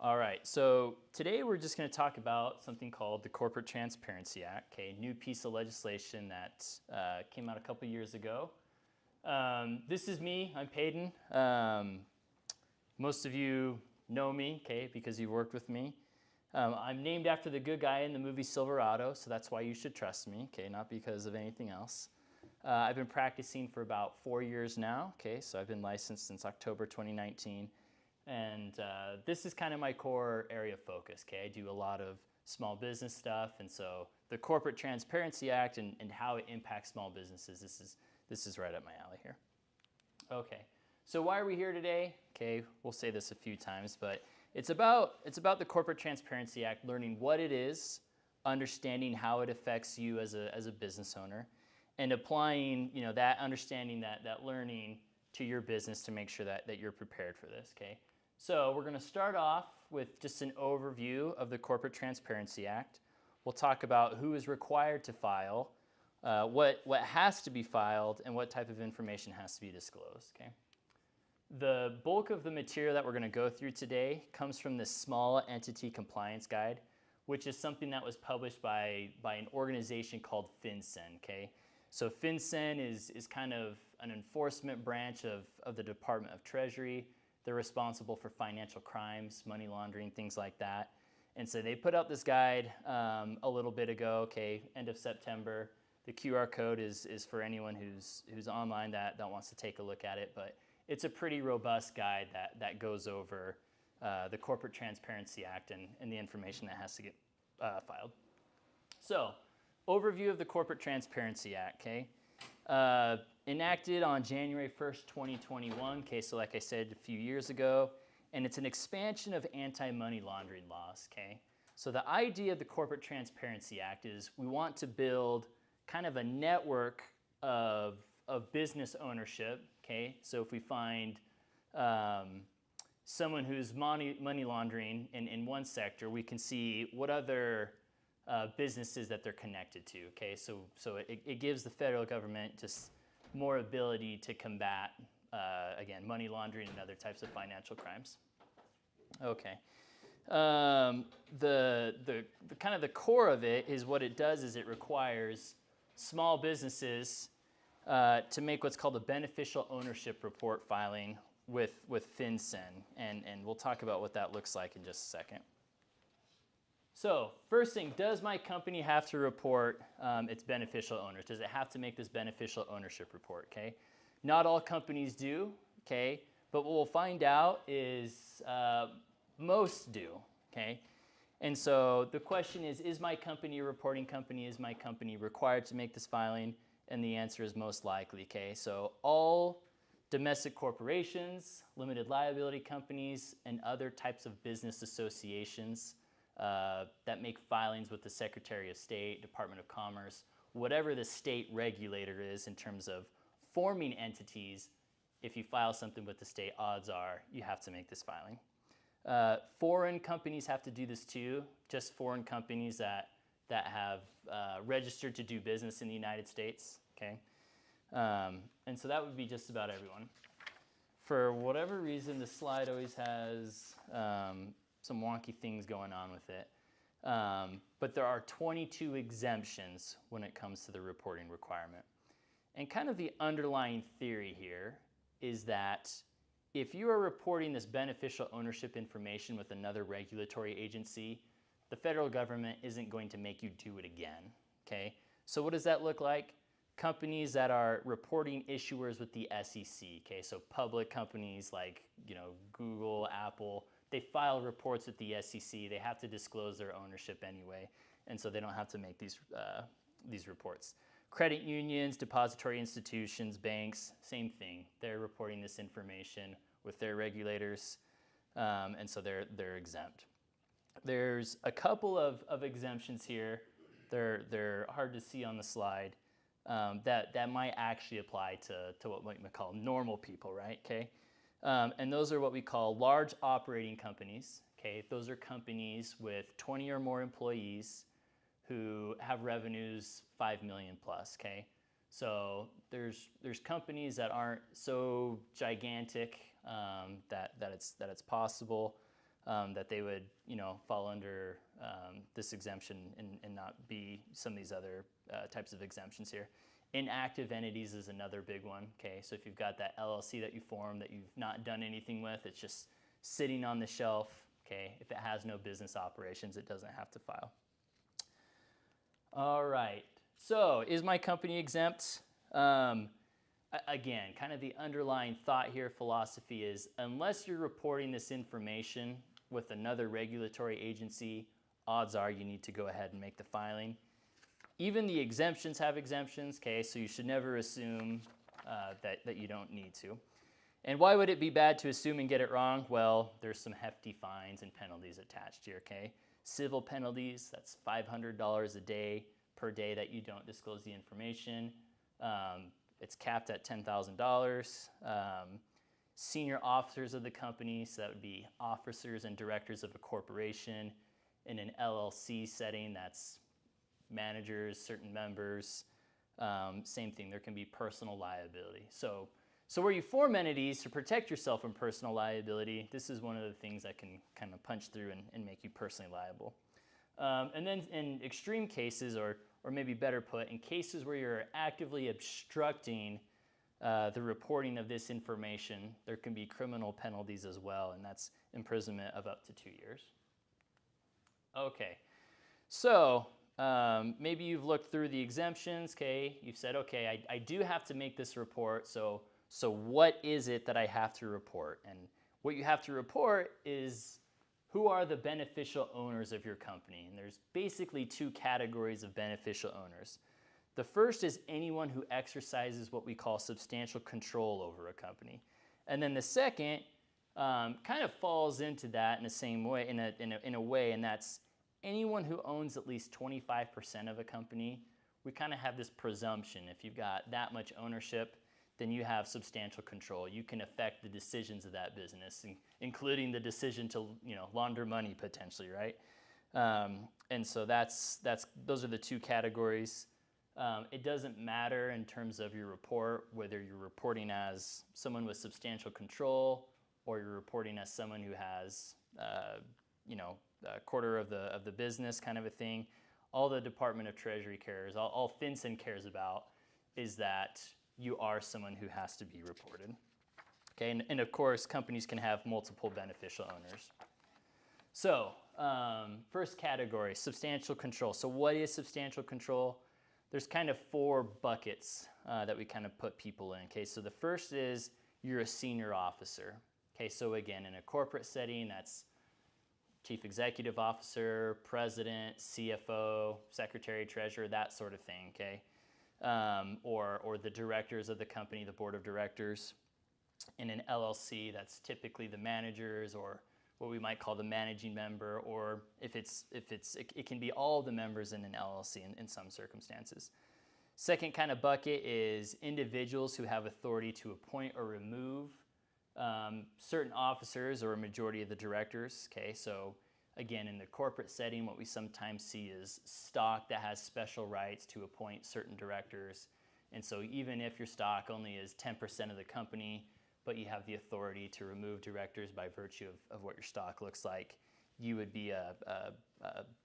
All right, so today we're just going to talk about something called the Corporate Transparency Act, okay, new piece of legislation that came out a couple years ago. This is me, I'm Paden. Most of you know me, okay, because you've worked with me. I'm named after the good guy in the movie Silverado, so that's why you should trust me, okay, not because of anything else. I've been practicing for about 4 years now, okay, so I've been licensed since October 2019. And this is kind of my core area of focus, okay? I do a lot of small business stuff, and so the Corporate Transparency Act and how it impacts small businesses, this is right up my alley here. Okay, so why are we here today? Okay, we'll say this a few times, but it's about the Corporate Transparency Act, learning what it is, understanding how it affects you as a business owner, and applying that understanding, that learning to your business to make sure that you're prepared for this, okay? So we're going to start off with just an overview of the Corporate Transparency Act. We'll talk about who is required to file, what has to be filed, and what type of information has to be disclosed, okay? The bulk of the material that we're going to go through today comes from this Small Entity Compliance Guide, which is something that was published by an organization called FinCEN, okay? So FinCEN is kind of an enforcement branch of the Department of Treasury. They're responsible for financial crimes, money laundering, things like that. And so they put out this guide a little bit ago, okay, end of September. The QR code is for anyone who's online that wants to take a look at it, but it's a pretty robust guide that goes over the Corporate Transparency Act and the information that has to get filed. So, overview of the Corporate Transparency Act, okay? Enacted on January 1st, 2021, okay, so like I said a few years ago, and it's an expansion of anti-money laundering laws, okay? So the idea of the Corporate Transparency Act is we want to build kind of a network of business ownership, okay? So if we find someone who's money laundering in one sector, we can see what other businesses that they're connected to, okay? So it gives the federal government just more ability to combat, again, money laundering and other types of financial crimes. Okay. The kind of the core of it is what it does is it requires small businesses to make what's called a beneficial ownership report filing with FinCEN, and we'll talk about what that looks like in just a second. So first thing, does my company have to report its beneficial owners? Does it have to make this beneficial ownership report, okay? Not all companies do, okay? But what we'll find out is most do, okay? And so the question is my company a reporting company? Is my company required to make this filing? And the answer is most likely, okay? So all domestic corporations, limited liability companies, and other types of business associations that make filings with the Secretary of State, Department of Commerce, whatever the state regulator is in terms of forming entities, if you file something with the state, odds are you have to make this filing. Foreign companies have to do this too, just foreign companies that have registered to do business in the United States, okay? And so that would be just about everyone. For whatever reason, this slide always has some wonky things going on with it. But there are 22 exemptions when it comes to the reporting requirement. And kind of the underlying theory here is that if you are reporting this beneficial ownership information with another regulatory agency, the federal government isn't going to make you do it again, okay? So what does that look like? Companies that are reporting issuers with the SEC, okay? So public companies like, Google, Apple, they file reports with the SEC. They have to disclose their ownership anyway, and so they don't have to make these reports. Credit unions, depository institutions, banks, same thing. They're reporting this information with their regulators, and so they're exempt. There's a couple of exemptions here. They're hard to see on the slide that might actually apply to what we might call normal people, right? Okay. And those are what we call large operating companies, okay? Those are companies with 20 or more employees who have revenues 5 million plus, okay? So there's companies that aren't so gigantic that it's possible. that they would, fall under this exemption and not be some of these other types of exemptions here. Inactive entities is another big one, okay? So if you've got that LLC that you formed that you've not done anything with, it's just sitting on the shelf, okay? If it has no business operations, it doesn't have to file. All right, so is my company exempt? Again, kind of the underlying thought here, philosophy is, unless you're reporting this information with another regulatory agency, odds are you need to go ahead and make the filing. Even the exemptions have exemptions, okay, so you should never assume that you don't need to. And why would it be bad to assume and get it wrong? Well, there's some hefty fines and penalties attached here, okay? Civil penalties, that's $500 a day per day that you don't disclose the information. It's capped at $10,000. Senior officers of the company, so that would be officers and directors of a corporation. In an LLC setting, that's managers, certain members. Same thing, there can be personal liability. So where you form entities to protect yourself from personal liability, this is one of the things that can kind of punch through and make you personally liable. And then in extreme cases, or maybe better put, in cases where you're actively obstructing the reporting of this information, there can be criminal penalties as well, and that's imprisonment of up to 2 years. Okay, so maybe you've looked through the exemptions, okay? You've said, okay, I do have to make this report, so what is it that I have to report? And what you have to report is who are the beneficial owners of your company? And there's basically two categories of beneficial owners. The first is anyone who exercises what we call substantial control over a company. And then the second kind of falls into that in the same way, in a way, and that's anyone who owns at least 25% of a company. We kind of have this presumption, if you've got that much ownership, then you have substantial control. You can affect the decisions of that business, including the decision to launder money potentially, right? And so those are the two categories. It doesn't matter in terms of your report whether you're reporting as someone with substantial control or you're reporting as someone who has a quarter of the business kind of a thing. All the Department of Treasury cares, all FinCEN cares about is that you are someone who has to be reported. Okay, and of course, companies can have multiple beneficial owners. So, first category, substantial control. So what is substantial control? There's kind of four buckets that we kind of put people in. Okay, so the first is you're a senior officer. Okay, so again, in a corporate setting, that's chief executive officer, president, CFO, secretary, treasurer, that sort of thing, okay? Or the directors of the company, the board of directors. In an LLC, that's typically the managers or what we might call the managing member, or it can be all the members in an LLC in some circumstances. Second kind of bucket is individuals who have authority to appoint or remove certain officers or a majority of the directors, okay? So again, in the corporate setting, what we sometimes see is stock that has special rights to appoint certain directors. And so even if your stock only is 10% of the company, but you have the authority to remove directors by virtue of what your stock looks like, you would be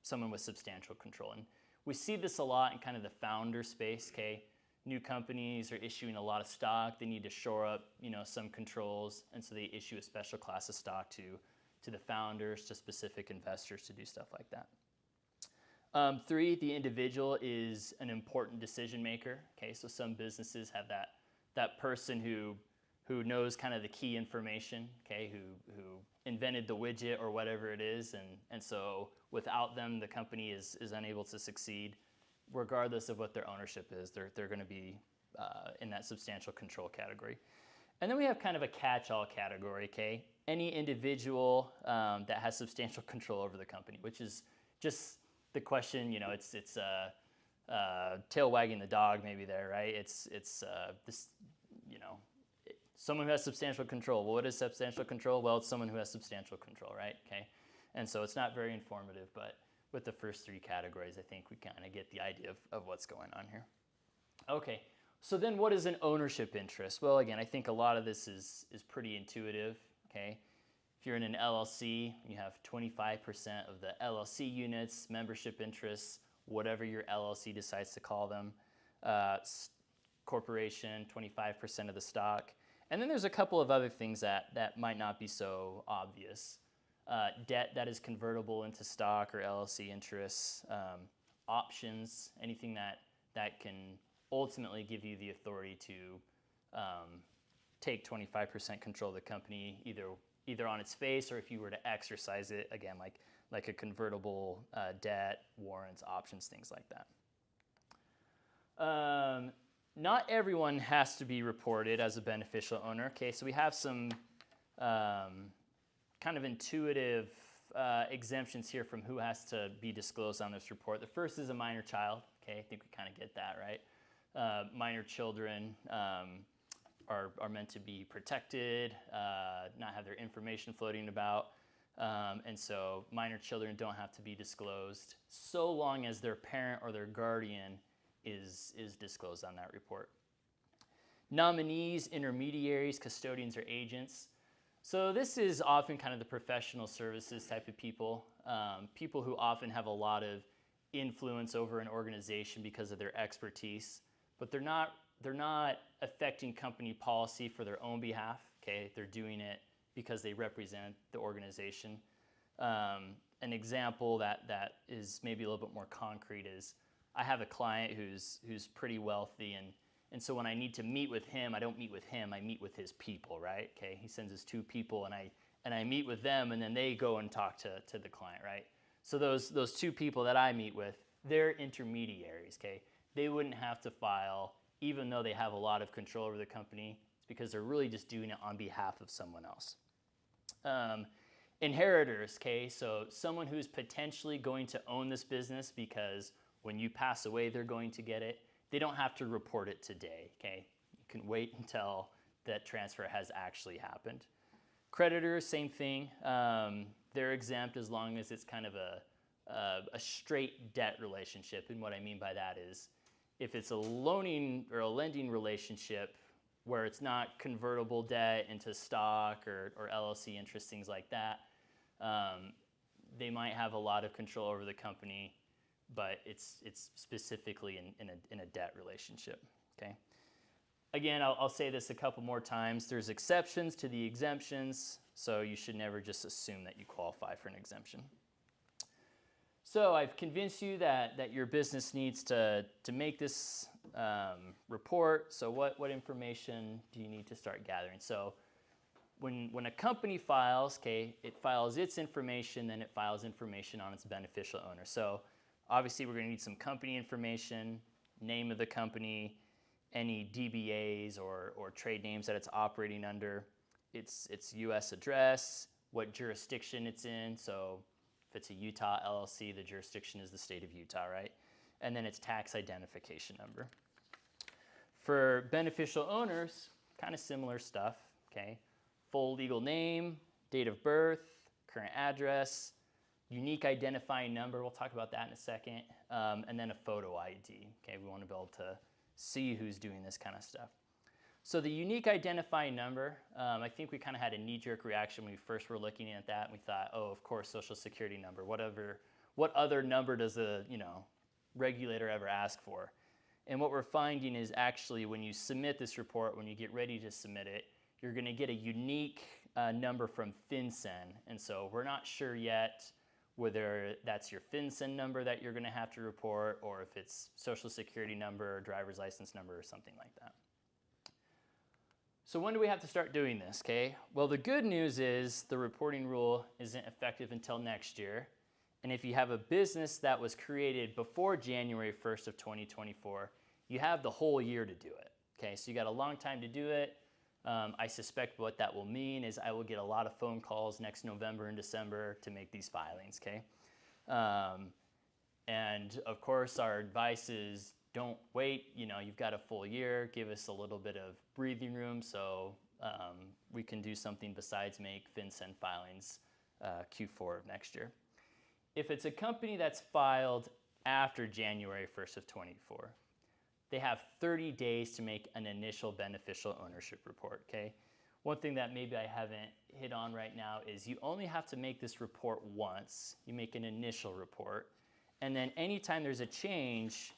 someone with substantial control. And we see this a lot in kind of the founder space, okay? New companies are issuing a lot of stock. They need to shore up, some controls, and so they issue a special class of stock to the founders, to specific investors to do stuff like that. Three, the individual is an important decision maker. Okay, so some businesses have that person who knows kind of the key information. Okay, who invented the widget or whatever it is, and so without them, the company is unable to succeed. Regardless of what their ownership is, they're going to be in that substantial control category. And then we have kind of a catch-all category, okay? Any individual that has substantial control over the company, which is just the question, it's tail wagging the dog maybe there, right? It's this, someone who has substantial control. Well, what is substantial control? Well, it's someone who has substantial control, right? Okay, and so it's not very informative, but with the first three categories, I think we kind of get the idea of what's going on here. Okay, so then what is an ownership interest? Well, again, I think a lot of this is pretty intuitive, okay? If you're in an LLC, you have 25% of the LLC units, membership interests, whatever your LLC decides to call them. Corporation, 25% of the stock. And then there's a couple of other things that might not be so obvious. Debt that is convertible into stock or LLC interests, options, anything that can ultimately give you the authority to take 25% control of the company, either on its face or if you were to exercise it, again, like a convertible debt, warrants, options, things like that. Not everyone has to be reported as a beneficial owner. Okay, so we have some kind of intuitive exemptions here from who has to be disclosed on this report. The first is a minor child. Okay, I think we kind of get that, right? Minor children are meant to be protected, not have their information floating about. And so minor children don't have to be disclosed so long as their parent or their guardian is disclosed on that report. Nominees, intermediaries, custodians, or agents. So this is often kind of the professional services type of people, people who often have a lot of influence over an organization because of their expertise, but they're not affecting company policy for their own behalf. Okay, they're doing it because they represent the organization. An example that is maybe a little bit more concrete is I have a client who's pretty wealthy, and so when I need to meet with him, I don't meet with him, I meet with his people, right? Okay, he sends his 2 people, and I meet with them, and then they go and talk to the client, right? So those 2 people that I meet with, they're intermediaries, okay? They wouldn't have to file, even though they have a lot of control over the company. It's because they're really just doing it on behalf of someone else. Inheritors, okay? So someone who's potentially going to own this business because when you pass away, they're going to get it. They don't have to report it today, okay? You can wait until that transfer has actually happened. Creditors, same thing. They're exempt as long as it's kind of a straight debt relationship. And what I mean by that is if it's a loaning or a lending relationship where it's not convertible debt into stock or LLC interest, things like that, they might have a lot of control over the company, but it's specifically in a debt relationship, okay? Again, I'll say this a couple more times. There's exceptions to the exemptions, so you should never just assume that you qualify for an exemption. So I've convinced you that your business needs to make this report. So what information do you need to start gathering? So when a company files, okay, it files its information, then it files information on its beneficial owner. So obviously we're going to need some company information, name of the company, any DBAs or trade names that it's operating under, its U.S. address, what jurisdiction it's in. So if it's a Utah LLC, the jurisdiction is the state of Utah, right? And then its tax identification number. For beneficial owners, kind of similar stuff, okay? Full legal name, date of birth, current address, unique identifying number, we'll talk about that in a second, and then a photo ID, okay? We want to be able to see who's doing this kind of stuff. So the unique identifying number, I think we kind of had a knee-jerk reaction when we first were looking at that, and we thought, oh, of course, social security number, what other number does the regulator ever ask for? And what we're finding is actually when you submit this report, when you get ready to submit it, you're going to get a unique number from FinCEN, and so we're not sure yet whether that's your FinCEN number that you're going to have to report or if it's social security number or driver's license number or something like that. So when do we have to start doing this, okay? Well, the good news is the reporting rule isn't effective until next year. And if you have a business that was created before January 1st of 2024, you have the whole year to do it, okay? So you got a long time to do it. I suspect what that will mean is I will get a lot of phone calls next November and December to make these filings, okay? And of course, our advice is don't wait, you've got a full year, give us a little bit of breathing room so we can do something besides make FinCEN filings Q4 of next year. If it's a company that's filed after January 1st of 24, they have 30 days to make an initial beneficial ownership report, okay? One thing that maybe I haven't hit on right now is you only have to make this report once. You make an initial report, and then anytime there's a change,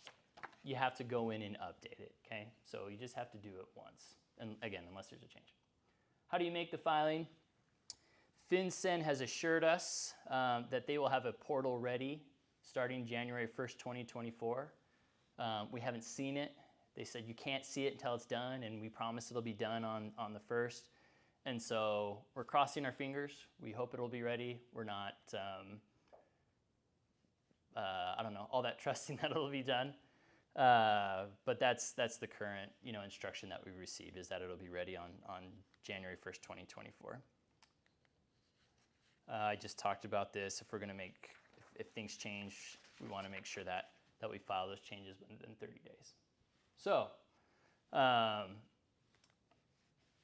you have to go in and update it, okay? So you just have to do it once, and again, unless there's a change. How do you make the filing? FinCEN has assured us that they will have a portal ready starting January 1st, 2024. We haven't seen it. They said you can't see it until it's done, and we promise it'll be done on the 1st. And so we're crossing our fingers. We hope it'll be ready. We're not, I don't know, all that trusting that it'll be done. But that's the current, instruction that we received, is that it'll be ready on January 1st, 2024. I just talked about this. If we're going to if things change, we want to make sure that we file those changes within 30 days. So,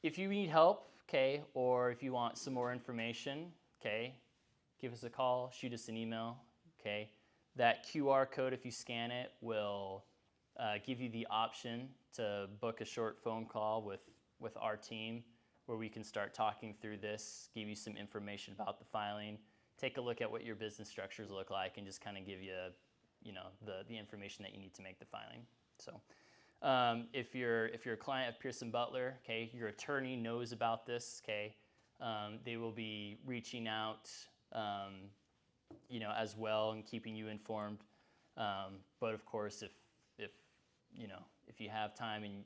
if you need help, okay, or if you want some more information, okay, give us a call, shoot us an email, okay. That QR code, if you scan it, will give you the option to book a short phone call with our team, where we can start talking through this, give you some information about the filing, take a look at what your business structures look like, and just kind of give you, the information that you need to make the filing. So, if you're a client of Pearson Butler, okay, your attorney knows about this, okay, they will be reaching out, as well, and keeping you informed. But of course, if you have time and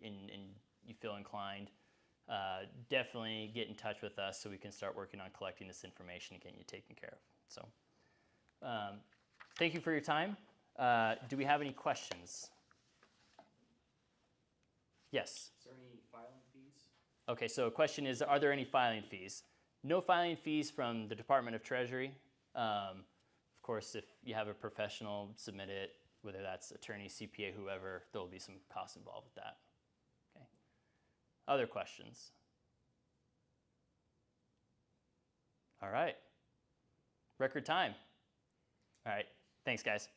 you feel inclined, definitely get in touch with us so we can start working on collecting this information and getting you taken care of. So, thank you for your time. Do we have any questions? Yes? Is there any filing fees? Okay, so the question is, are there any filing fees? No filing fees from the Department of Treasury. Of course, if you have a professional submit it, whether that's attorney, CPA, whoever, there will be some costs involved with that. Okay. Other questions? All right. Record time. All right. Thanks, guys.